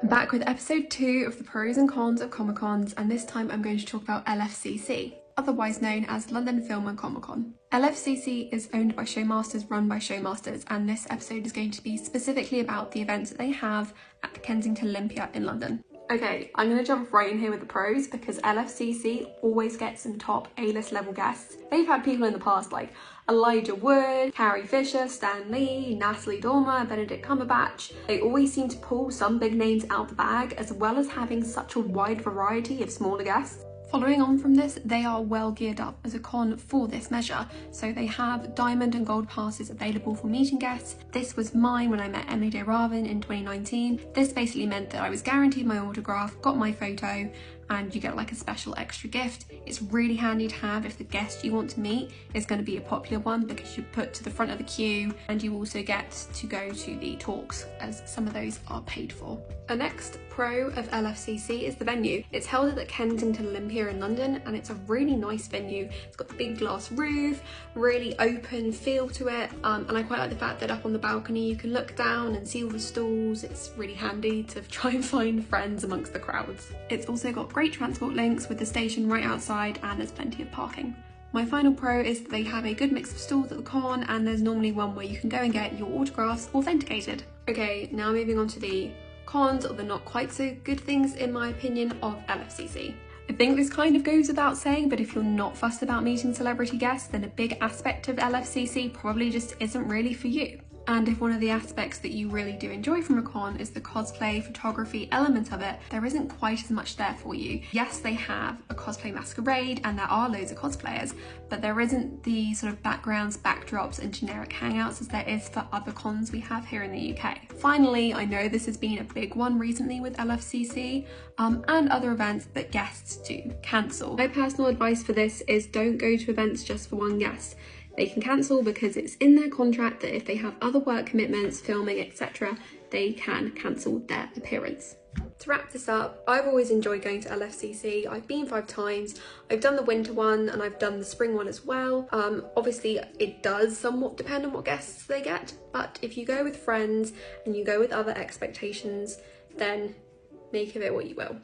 I'm back with episode 2 of the pros and cons of Comic-Cons, and this time I'm going to talk about LFCC, otherwise known as London Film and Comic Con. LFCC is owned by Showmasters, run by Showmasters, and this episode is going to be specifically about the events that they have at the Kensington Olympia in London. Okay, I'm going to jump right in here with the pros because LFCC always gets some top A-list level guests. They've had people in the past like Elijah Wood, Carrie Fisher, Stan Lee, Natalie Dormer, Benedict Cumberbatch. They always seem to pull some big names out the bag, as well as having such a wide variety of smaller guests. Following on from this, they are well geared up as a con for this measure, so they have diamond and gold passes available for meeting guests. This was mine when I met Emily de Ravin in 2019. This basically meant that I was guaranteed my autograph, got my photo, and you get like a special extra gift. It's really handy to have if the guest you want to meet is going to be a popular one, because you're put to the front of the queue and you also get to go to the talks, as some of those are paid for. The next pro of LFCC is the venue. It's held at the Kensington Olympia in London, and it's a really nice venue. It's got the big glass roof, really open feel to it, and I quite like the fact that up on the balcony you can look down and see all the stalls. It's really handy to try and find friends amongst the crowds. It's also got great transport links with the station right outside, and there's plenty of parking. My final pro is that they have a good mix of stalls at the con, and there's normally one where you can go and get your autographs authenticated. Okay, now moving on to the cons, or the not quite so good things in my opinion, of LFCC. I think this kind of goes without saying, but if you're not fussed about meeting celebrity guests, then a big aspect of LFCC probably just isn't really for you. And if one of the aspects that you really do enjoy from a con is the cosplay, photography element of it, there isn't quite as much there for you. Yes, they have a cosplay masquerade and there are loads of cosplayers, but there isn't the sort of backgrounds, backdrops and generic hangouts as there is for other cons we have here in the UK. Finally, I know this has been a big one recently with LFCC and other events that guests do cancel. My personal advice for this is don't go to events just for one guest. They can cancel because it's in their contract that if they have other work commitments, filming, etc., they can cancel their appearance. To wrap this up, I've always enjoyed going to LFCC. I've been 5 times. I've done the winter one and I've done the spring one as well. Obviously it does somewhat depend on what guests they get, but if you go with friends and you go with other expectations, then make of it what you will.